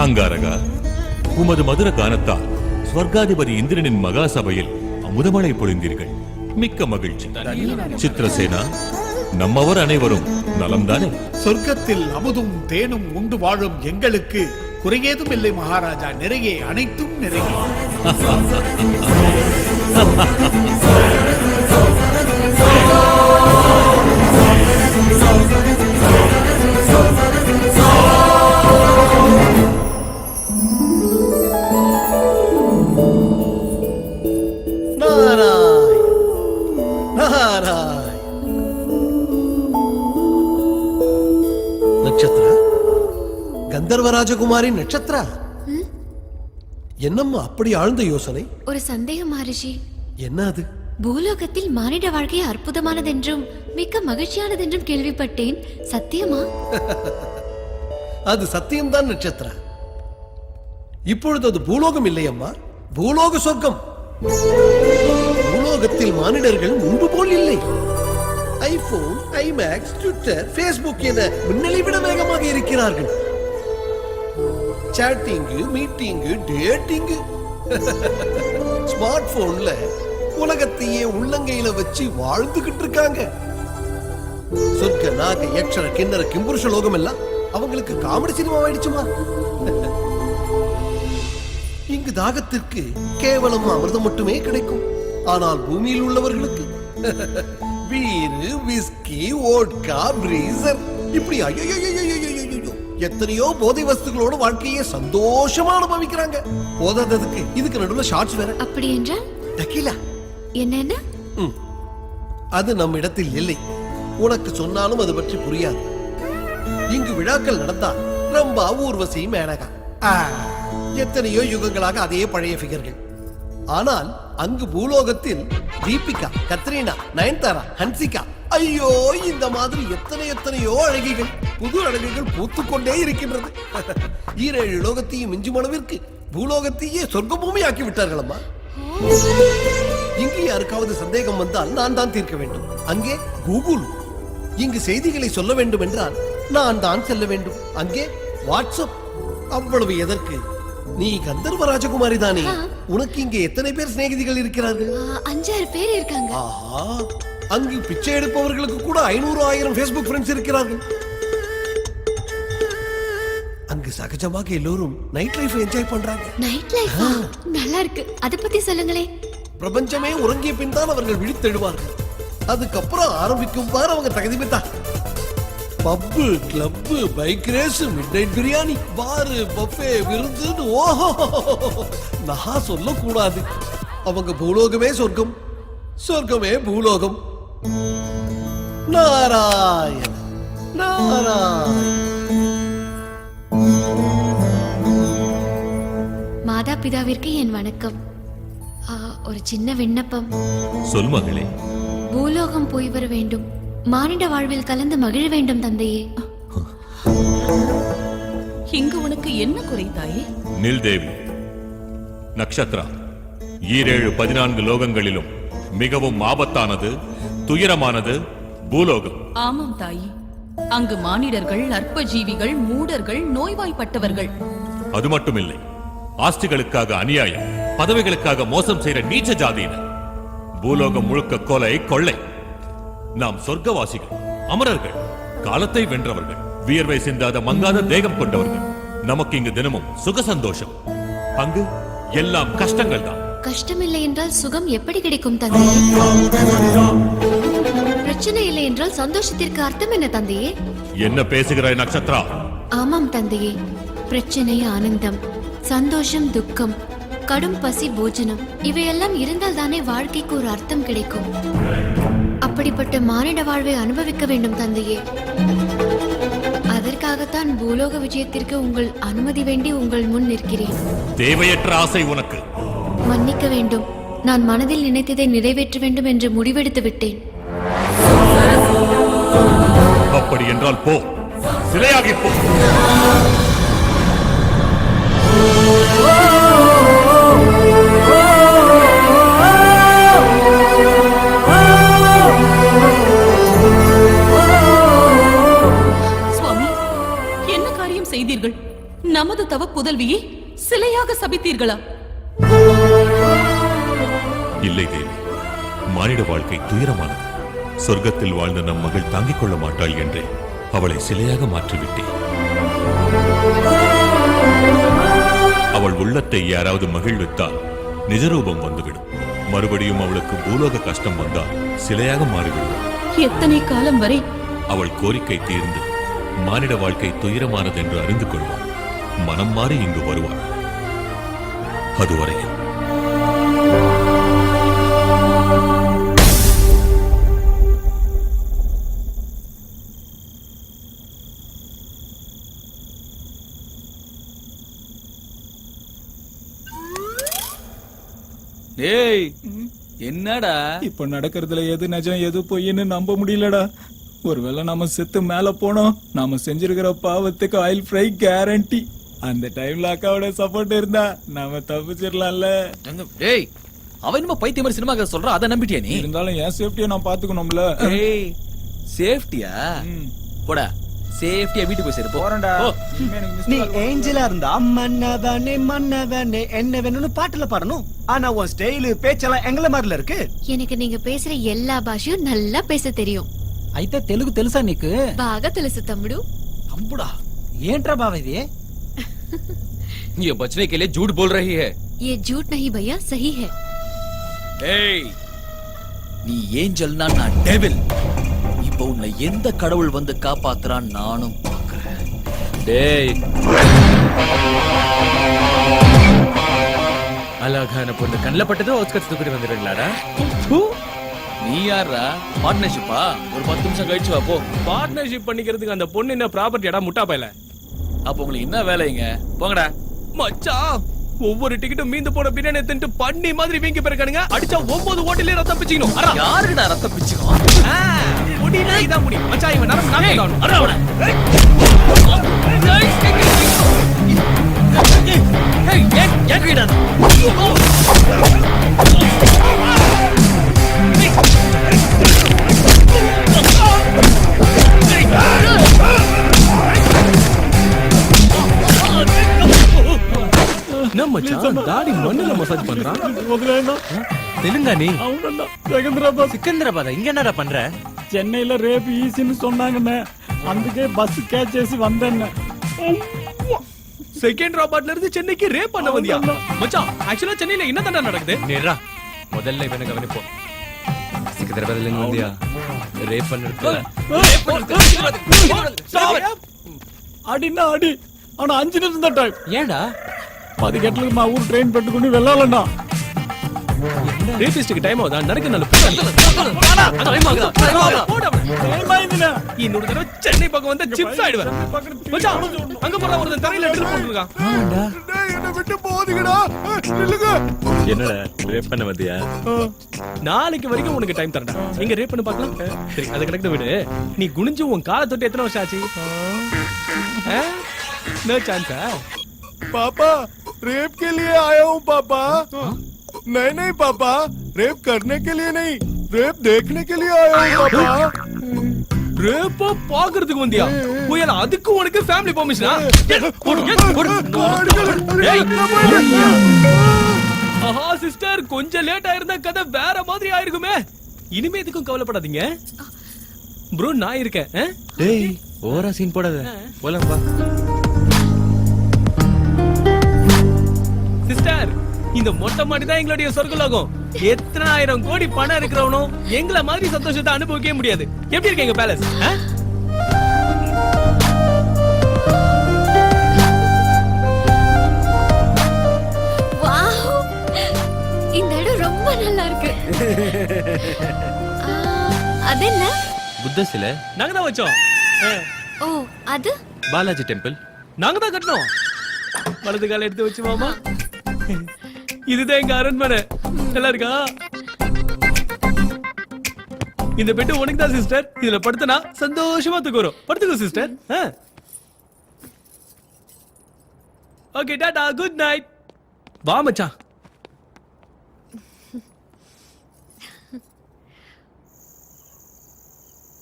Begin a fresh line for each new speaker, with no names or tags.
அங்காரகா, உமது மதுர கானத்தால் ஸ்வர்காதிபதி இந்திரனின் மகா சபையில் அமுதமழை பொழிந்தீர்கள். மிக்க மகிழ்ச்சி. சித்திரசேனா, நம்மவர் அனைவரும் நலம்தானே?
சொர்க்கத்தில் அமுதும் தேனும் உண்டு வாழும் எங்களுக்கு குறையேதும் இல்லை மகாராஜா. நிறைய, அனைத்தும் நிறைய.
நட்சத்திர கந்தர்வராஜகுமாரி நட்சத்திர, என்னம்மா அப்படி ஆழ்ந்த யோசனை?
ஒரு சந்தேகம் மகரிஷி.
என்ன அது?
பூலோகத்தில் மானிட வாழ்க்கை அற்புதமானதென்றும் மிக்க மகிழ்ச்சியானதென்றும் கேள்விப்பட்டேன். சத்தியமா?
அது சத்தியம்தான் நட்சத்திர. இப்பொழுது அது பூலோகம் இல்லையம்மா, பூலோக சொர்க்கம். பூலோகத்தில் மானிடர்கள் முன்பு போல் இல்லை. ஐபோன், ஐமேக்ஸ், ட்விட்டர், பேஸ்புக் என முன்னலை விட வேகமாக இருக்கிறார்கள். Chatting, meeting, dating. ஸ்மார்ட் போன்ல உலகத்தையே உள்ளங்கையில வச்சு வாழ்ந்துகிட்டு இருக்காங்க. சொர்க்க, நாக, யக்ஷர, கிண்ணற, கிம்புருஷ லோகம் எல்லாம் அவங்களுக்கு காமெடி சினிமா ஆயிடுச்சுமா. இங்கு தாகத்திற்கு கேவலம் அமிர்தம் மட்டுமே கிடைக்கும். ஆனால் பூமியில் உள்ளவர்களுக்கு பீரு, விஸ்கி, வோட்கா, பிரீசர், இப்படி எத்தனையோ போதை வஸ்துகளோட வாழ்க்கையை சந்தோஷமா அனுபவிக்கிறாங்க. போதாததுக்கு இதுக்கு நடுவுல ஷார்ட்ஸ் வேற.
அப்படி என்றால்
டக்கீலா
என்ன?
அது நம் இடத்தில் இல்லை. உனக்கு சொன்னாலும் அது பற்றி புரியாது. இங்கு விழாக்கள் நடந்தால் ரம்பா, ஊர்வசி, மேனகா, எத்தனையோ யுகங்களாக அதே பழைய ஃபிகர்கள். ஆனால் அங்கு பூலோகத்தில் தீபிகா, கத்ரீனா, நயன்தாரா, ஹன்சிகா, ஐயோ, இந்த மாதிரி எத்தனையோ அழகிகள், புது அழகிகள் பூத்துக்கொண்டே இருக்கின்றது. 7 லோகத்தையும் மிஞ்சும் அளவிற்கு பூலோகத்தையே சொர்க்க பூமி ஆக்கி விட்டார்களம்மா. இங்கு யாருக்காவது சந்தேகம் வந்தால் நான் தான் தீர்க்க வேண்டும். அங்கே கூகுள். இங்கு செய்திகளை சொல்ல வேண்டும் என்றால் நான் தான் செல்ல வேண்டும். அங்கே வாட்ஸ்அப். அவ்வளவு எதற்கு? நீ கந்தர்வ ராஜகுமாரி தானே? உனக்கு இங்கே எத்தனை பேர் சிநேகிதிகள் இருக்கிறார்கள்?
5-6 பேர் இருக்காங்க.
ஆஹா, அங்கு பிச்சை எடுப்பவர்களுக்கு கூட 500-1000 Facebook ஃப்ரெண்ட்ஸ் இருக்கிறார்கள். அங்கு சகஜமாக எல்லோரும் நைட் லைஃப் என்ஜாய் பண்றாங்க.
நைட் லைஃப் நல்லா இருக்கு. அத பத்தி சொல்லுங்களே.
பிரபஞ்சமே உறங்கிய பின் தான் அவர்கள் விழித்தெழுவார்கள். அதுக்கப்புறம் ஆரம்பிக்கும் பாரு அவங்க தகுதி பெற்றா. Pub, club, bike race, midnight biryani, bar, buffet, விருந்து. ஓஹோ, நான் சொல்லக்கூடாது. அவங்க பூலோகமே சொர்க்கம், சொர்க்கமே பூலோகம். நாராயண நாராயண.
மாதா பிதாவிற்கு என் வணக்கம். ஒரு சின்ன விண்ணப்பம்.
சொல் மகளே.
பூலோகம் போய் வர வேண்டும். மானிட வாழ்வில் கலந்து மகிழ வேண்டும் தந்தையே.
இங்கு உனக்கு என்ன குறை தாயே?
நில் தேவி. நக்ஷத்ரா, 7-14 லோகங்களிலும் மிகவும் ஆபத்தானது, துயரமானது பூலோகம்.
ஆமாம் தாயே. அங்கு மானிடர்கள், அற்ப ஜீவிகள், மூடர்கள், நோய்வாய்ப்பட்டவர்கள்.
அது மட்டுமில்லை, ஆஸ்திகளுக்காக அநியாயம், பதவிகளுக்காக மோசம் செய்யற நீச்ச ஜாதியினர். பூலோகம் முழுக்க கொலை, கொள்ளை. நாம் சொர்க்கவாசிகள், அமரர்கள், காலத்தை வென்றவர்கள், வியர்வை சிந்தாத மங்காத தேகம் கொண்டவர்கள். நமக்கு இங்கு தினமும் சுக சந்தோஷம். அங்கு எல்லாம் கஷ்டங்கள் தான்.
கஷ்டம் இல்லை என்றால் சுகம் எப்படி கிடைக்கும் தந்தையே? பிரச்சனை இல்லை என்றால் சந்தோஷத்திற்கு அர்த்தம் என்ன தந்தையே?
என்ன பேசுகிறாய் நட்சத்திரா?
ஆமாம் தந்தையே. பிரச்சனை ஆனந்தம், சந்தோஷம் துக்கம், கடும் பசி போஜனம், இவையெல்லாம் இருந்தால் தானே வாழ்க்கைக்கு ஒரு அர்த்தம் கிடைக்கும். அப்படிப்பட்ட மானிட வாழ்வை அனுபவிக்க வேண்டும் தந்தையே. அதற்காகத்தான் பூலோக விஜயத்திற்கு உங்கள் அனுமதி வேண்டி உங்கள் முன் நிற்கிறேன்.
தேவையற்ற ஆசை உனக்கு.
மன்னிக்க வேண்டும். நான் மனதில் நினைத்ததை நிறைவேற்ற வேண்டும் என்று முடிவெடுத்து விட்டேன்.
அப்படி என்றால் போ, சிலையாகி போ.
நமது தவ புதல்வியை சிலையாக சபித்தீர்களா?
இல்லை தேவி, மானிட வாழ்க்கை துயரமானது. சொர்க்கத்தில் வாழ்ந்த நம் மகள் தாங்கிக் கொள்ள மாட்டாள் என்றே அவளை சிலையாக மாற்றிவிட்டேன். அவள் உள்ளத்தை யாராவது மகிழ்வித்தால் நிஜரூபம் வந்துவிடும். மறுபடியும் அவளுக்கு பூலோக கஷ்டம் வந்தால் சிலையாக மாறிவிடுவாள்.
எத்தனை காலம் வரை?
அவள் கோரிக்கை தீர்ந்து மானிட வாழ்க்கை துயரமானது என்று அறிந்து கொள்வாள். மனம் மாறி இங்கு வருவாள். அதுவரையில்
ஏய் என்னடா
இப்ப நடக்கிறதுல எது நிஜம் எது பொய்ன்னு நம்ப முடியலடா. ஒருவேளை நாம செத்து மேல போனோம், நாம செஞ்சிருக்கிற பாவத்துக்கு ஆயில் ஃப்ரை கேரண்டி. அந்த டைம்ல அக்காவோட சப்போர்ட் இருந்தா நாம தப்பிச்சிடலாம்ல.
டேய் அவன் என்னமோ பைத்தியம் மாதிரி சினிமா கதை சொல்றான், அதை நம்பிட்டியா நீ?
இருந்தாலும் என் சேஃப்டியை நான் பாத்துக்கணும்ல.
ஏய் சேஃப்டியா? போடா சேஃப்டியா வீட்டுக்கு போய் சேரு.
போறேன்டா.
போ.
நீ ஏஞ்சலா இருந்தா மன்னவனே மன்னவனே என்ன வேணும்னு பாட்டுல பாடணும். ஆனா உன் ஸ்டைலு பேச்செல்லாம் எங்கள மாதிரில இருக்கு.
எனக்கு நீங்க பேசுற எல்லா பாஷையும் நல்லா பேச தெரியும்.
అయితే తెలుగు తెలుసా నీకు?
బాగా తెలుసు తమ్ముడు.
அம்புடா
ఏంట్రా బావ ఇది?
ये बचने के लिए झूठ बोल रही है.
ये झूठ नहीं भैया, सही है.
ஏய் நீ ஏஞ்சல்னா நான் டெவில். இப்போ உன்னை எந்த கடவுள் வந்து காப்பாத்துறான் நானும் பார்க்கறேன். டேய்
அழகான பொண்ணு கண்ணில் பட்டதோ ஆஸ்கர்ஸ் தூக்கிட்டு வந்துடுங்களாடா?
நீ யாரா? பார்ட்னர்ஷிப்பா? ஒரு 10 நிமிஷம் கழிச்சு வா போ.
பார்ட்னர்ஷிப் பண்ணிக்கிறதுக்கு அந்த பொண்ணு என்ன ப்ராப்பர்ட்டியாடா முட்டா பையல?
அப்ப உங்களுக்கு என்ன வேலைங்க? போங்கடா.
மச்சான் ஒவ்வொரு டிக்கெட்டும் மீந்து போன பிரியாணி தின்ட்டு பண்ணி மாதிரி வீங்கி போயிருக்கானுங்க. அடிச்சா 9 ஓட்டிலே ரத்தம் பிச்சிக்கணும். அரா
யாருடா ரத்தம் பிச்சுக்கும்?
முடினா இதான் முடி. மச்சான் இவன் நரம்பு நானே காணும். அரா அவன.
ஏய் ஏன் கிடா?
என்ன மச்சான் தாடி மண்ணுல மசாஜ் பண்றான்? தெலுங்கா நீ?
అవునన్నా, సికింద్రాబాద్.
సికింద్రాబాద్ இங்க என்னடா பண்ற?
చెన్నైలో రేపు ఈసీని சொன்னாங்கண்ணே, అందుకే బస్సు క్యాచ్ చేసి வந்தேன்னு.
செகண்டராபாத்ல இருந்து சென்னைக்கு ரேப் பண்ண வந்தியா? மச்சான் ஆக்சுவலா சென்னையில என்ன தண்டனை நடக்குது? நேரா முதல்ல இவனை கவனிப்போம். சிக்கிந்தராபாத்ல இருந்து வந்தியா? ரேப் பண்ணிட்டு
అడినా అడి అవును 5 నిమిషం దా టైం.
ஏன்டா
10 గంటలకు మా ఊరు ట్రైన్ పెట్టుకుని వెళ్ళాలన్నా.
రేపిస్ట్కి టైం అవుదా? నరకనాలు
ఏమైందినా?
இன்னொரு தடவை சென்னை பக்கம் வந்தா சிப்ஸ் ஆயிடுவேன். மச்சான் அங்க போற ஒருத்தன் தரையில ட்ரில் போட்டுருக்கான்.
என்ன விட்டு போதுங்கடா. நில்லுங்க.
என்னடா ரேப் பண்ண வந்தியா? நாளைக்கு வரைக்கும் உனக்கு டைம் தரேன்டா. எங்க ரேப் பண்ண பார்க்கலாம். சரி அதை கரெக்டா விடு. நீ குனிஞ்சு உன் காலை தொட்டு எத்தனை வருஷம் ஆச்சு? நோ சான்ஸா?
पापा रेप के लिए आया हूँ पापा. नहीं नहीं पापा, रेप करने के लिए नहीं, रेप देखने के लिए आया हूँ पापा.
ரேப்பா பாக்குறதுக்கு வந்தியா? புயல அதுக்கு உனக்கு ஃபேமிலி பெர்மிஷனா? ஆஹா சிஸ்டர் கொஞ்சம் லேட் ஆயிருந்தா கதை வேற மாதிரி ஆயிருக்குமே. இனிமே எதுக்கும் கவலைப்படாதீங்க ப்ரோ, நான் இருக்கேன்.
டேய் ஓவரா சீன் போடாத. போலாம் பா.
சிஸ்டர் இந்த மொட்டை மாடி தான் எங்களுடைய சொர்க்கலோகம். எத்தனை ஆயிரம் கோடி பணம் இருக்கிறவனும் எங்களை மாதிரி சந்தோஷத்தை அனுபவிக்கவே முடியாது. எப்படி இருக்கு எங்க பேலஸ்?
வாவ், இந்த இடம் ரொம்ப நல்லா இருக்கு. அது என்ன?
புத்த சிலை நாங்க தான் வச்சோம்.
ஓ, அது
பாலாஜி டெம்பிள் நாங்க தான் கட்டணும். வலது கால எடுத்து வச்சு மாமா. இதுதான் எங்க அரண்மனை. நல்லா இருக்கா? இந்த பெட்டு உனக்கு தான் சிஸ்டர். இதுல படுத்தனா சந்தோஷமா தூக்குறோம். படுத்துக்கோ sister. Okay tata, good night. வா மச்சான்.